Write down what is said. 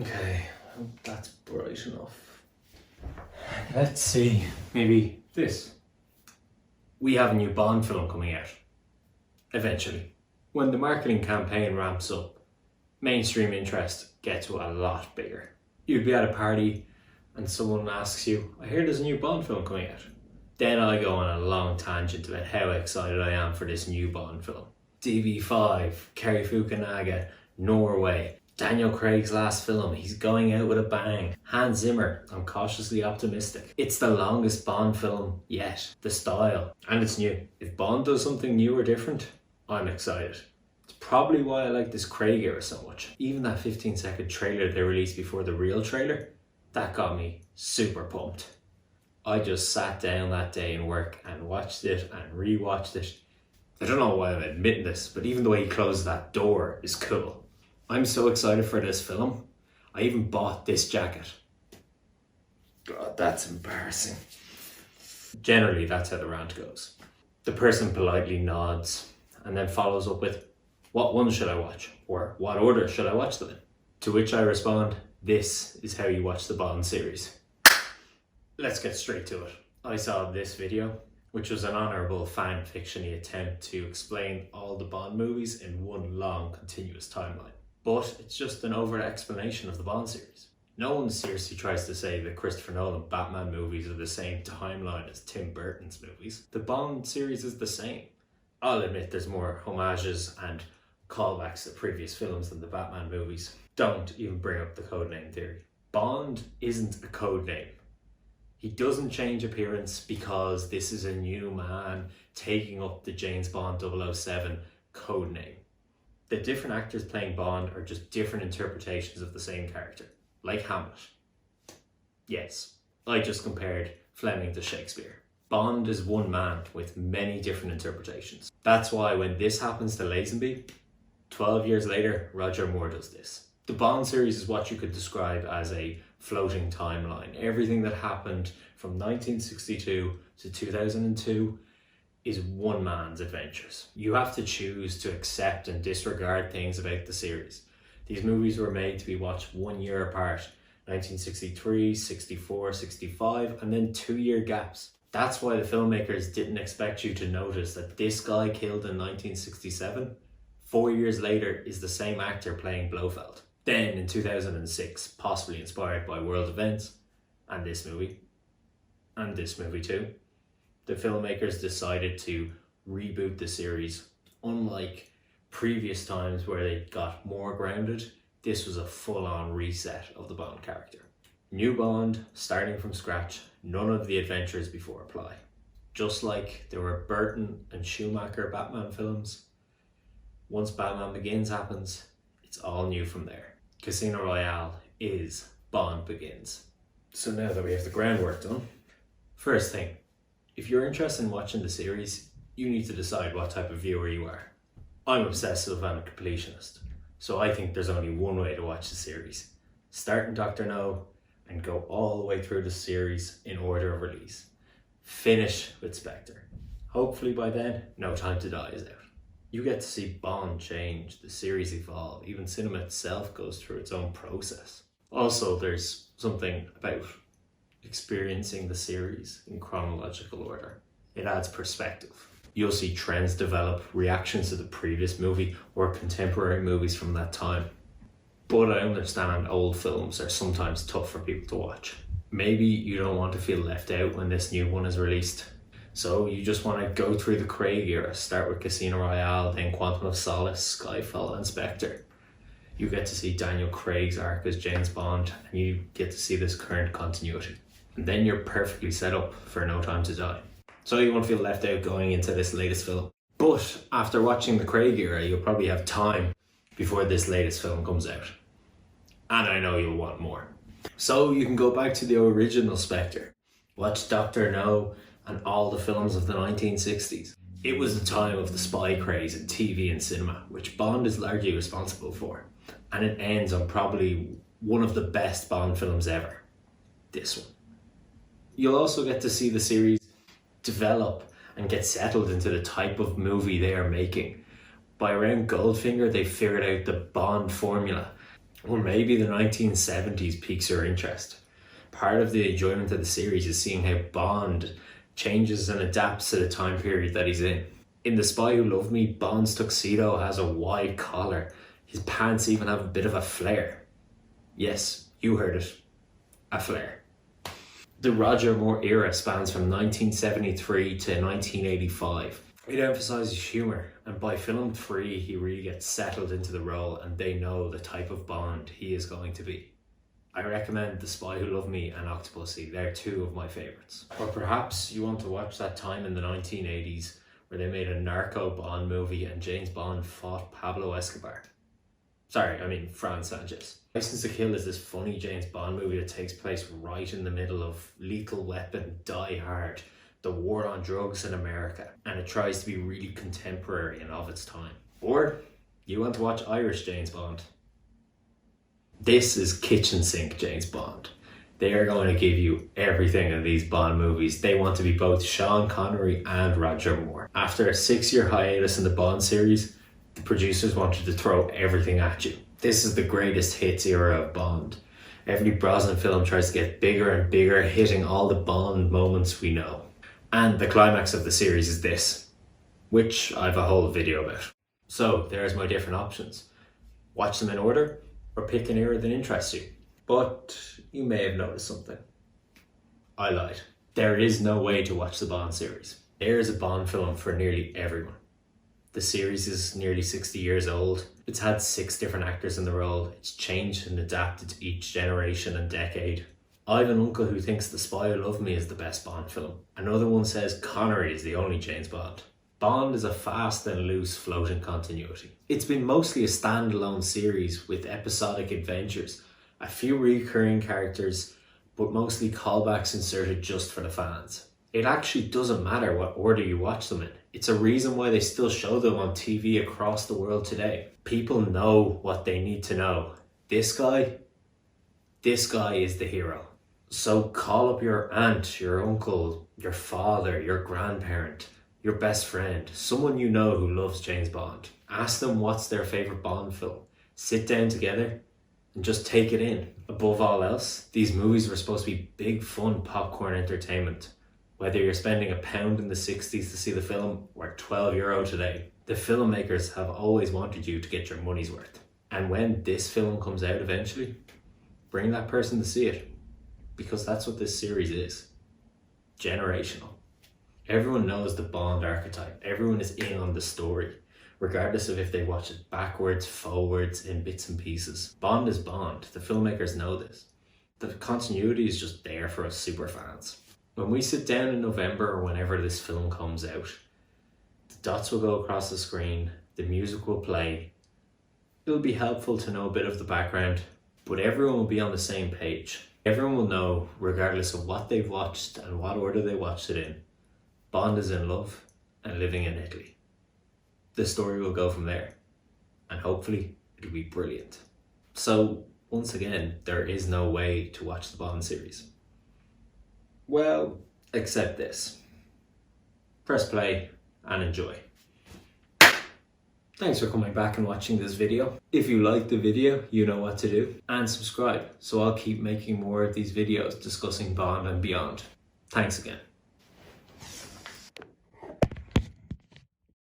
Okay, that's bright enough. Let's see, maybe this. We have a new Bond film coming out. Eventually. When the marketing campaign ramps up, mainstream interest gets a lot bigger. You'd be at a party and someone asks you, I hear there's a new Bond film coming out. Then I go on a long tangent about how excited I am for this new Bond film. DB5, Kerry Fukunaga, Norway, Daniel Craig's last film, he's going out with a bang. Hans Zimmer, I'm cautiously optimistic. It's the longest Bond film yet. The style, and it's new. If Bond does something new or different, I'm excited. It's probably why I like this Craig era so much. Even that 15-second trailer they released before the real trailer, that got me super pumped. I just sat down that day in work and watched it and rewatched it. I don't know why I'm admitting this, but even the way he closes that door is cool. I'm so excited for this film. I even bought this jacket. God, that's embarrassing. Generally, that's how the rant goes. The person politely nods and then follows up with, what one should I watch? Or what order should I watch them in? To which I respond, this is how you watch the Bond series. Let's get straight to it. I saw this video, which was an honourable fan fiction-y attempt to explain all the Bond movies in one long continuous timeline. But it's just an overt explanation of the Bond series. No one seriously tries to say that Christopher Nolan Batman movies are the same timeline as Tim Burton's movies. The Bond series is the same. I'll admit there's more homages and callbacks to previous films than the Batman movies. Don't even bring up the codename theory. Bond isn't a codename. He doesn't change appearance because this is a new man taking up the James Bond 007 codename. The different actors playing Bond are just different interpretations of the same character, like Hamlet. Yes, I just compared Fleming to Shakespeare. Bond is one man with many different interpretations. That's why when this happens to Lazenby, 12 years later, Roger Moore does this. The Bond series is what you could describe as a floating timeline. Everything that happened from 1962 to 2002 is one man's adventures. You have to choose to accept and disregard things about the series. These movies were made to be watched 1 year apart, 1963, 64, 65, and then 2-year gaps. That's why the filmmakers didn't expect you to notice that this guy killed in 1967, 4 years later is the same actor playing Blofeld. Then in 2006, possibly inspired by world events, and this movie too, the filmmakers decided to reboot the series. Unlike previous times where they got more grounded, this was a full-on reset of the Bond character. New Bond, starting from scratch, none of the adventures before apply. Just like there were Burton and Schumacher Batman films, once Batman Begins happens, it's all new from there. Casino Royale is Bond Begins. So now that we have the groundwork done, first thing, if you're interested in watching the series, you need to decide what type of viewer you are. I'm obsessive and a completionist, so I think there's only one way to watch the series. Start in Dr. No and go all the way through the series in order of release. Finish with Spectre. Hopefully by then, No Time to Die is out. You get to see Bond change, the series evolve, even cinema itself goes through its own process. Also, there's something about experiencing the series in chronological order. It adds perspective. You'll see trends develop, reactions to the previous movie or contemporary movies from that time. But I understand old films are sometimes tough for people to watch. Maybe you don't want to feel left out when this new one is released. So you just want to go through the Craig era, start with Casino Royale, then Quantum of Solace, Skyfall and Spectre. You get to see Daniel Craig's arc as James Bond and you get to see this current continuity. And then you're perfectly set up for No Time to Die. So you won't feel left out going into this latest film. But after watching the Craig era, you'll probably have time before this latest film comes out. And I know you'll want more. So you can go back to the original Spectre, watch Dr. No and all the films of the 1960s. It was the time of the spy craze in TV and cinema, which Bond is largely responsible for. And it ends on probably one of the best Bond films ever. This one. You'll also get to see the series develop and get settled into the type of movie they are making. By around Goldfinger, they figured out the Bond formula. Or maybe the 1970s piques your interest. Part of the enjoyment of the series is seeing how Bond changes and adapts to the time period that he's in. In The Spy Who Loved Me, Bond's tuxedo has a wide collar. His pants even have a bit of a flare. Yes, you heard it. A flare. The Roger Moore era spans from 1973 to 1985. It emphasises humour, and by film 3 he really gets settled into the role and they know the type of Bond he is going to be. I recommend The Spy Who Loved Me and Octopussy. They're two of my favourites. Or perhaps you want to watch that time in the 1980s where they made a narco Bond movie and James Bond fought Pablo Escobar. Sorry, I mean Fran Sanchez. License to Kill is this funny James Bond movie that takes place right in the middle of Lethal Weapon, Die Hard, the war on drugs in America, and it tries to be really contemporary and of its time. Or you want to watch Irish James Bond. This is kitchen sink James Bond. They are going to give you everything in these Bond movies. They want to be both Sean Connery and Roger Moore. After a 6-year hiatus in the Bond series, the producers wanted to throw everything at you. This is the greatest hits era of Bond. Every Brosnan film tries to get bigger and bigger, hitting all the Bond moments we know. And the climax of the series is this, which I have a whole video about. So there's my different options. Watch them in order, or pick an era that interests you. But you may have noticed something. I lied. There is no way to watch the Bond series. There is a Bond film for nearly everyone. The series is nearly 60 years old. It's had 6 different actors in the role. It's changed and adapted to each generation and decade. I have an uncle who thinks The Spy Who Loved Me is the best Bond film. Another one says Connery is the only James Bond. Bond is a fast and loose floating continuity. It's been mostly a standalone series with episodic adventures, a few recurring characters, but mostly callbacks inserted just for the fans. It actually doesn't matter what order you watch them in. It's a reason why they still show them on TV across the world today. People know what they need to know. This guy is the hero. So call up your aunt, your uncle, your father, your grandparent, your best friend, someone you know who loves James Bond. Ask them what's their favourite Bond film. Sit down together and just take it in. Above all else, these movies were supposed to be big fun popcorn entertainment. Whether you're spending £1 in the 60s to see the film or €12 today, the filmmakers have always wanted you to get your money's worth. And when this film comes out eventually, bring that person to see it. Because that's what this series is. Generational. Everyone knows the Bond archetype. Everyone is in on the story, regardless of if they watch it backwards, forwards, in bits and pieces. Bond is Bond. The filmmakers know this. The continuity is just there for us super fans. When we sit down in November or whenever this film comes out, the dots will go across the screen, the music will play. It'll be helpful to know a bit of the background, but everyone will be on the same page. Everyone will know, regardless of what they've watched and what order they watched it in, Bond is in love and living in Italy. The story will go from there, and hopefully it'll be brilliant. So, once again, there is no way to watch the Bond series. Well, except this. Press play and enjoy. Thanks for coming back and watching this video. If you liked the video, you know what to do. And subscribe, so I'll keep making more of these videos discussing Bond and beyond. Thanks again.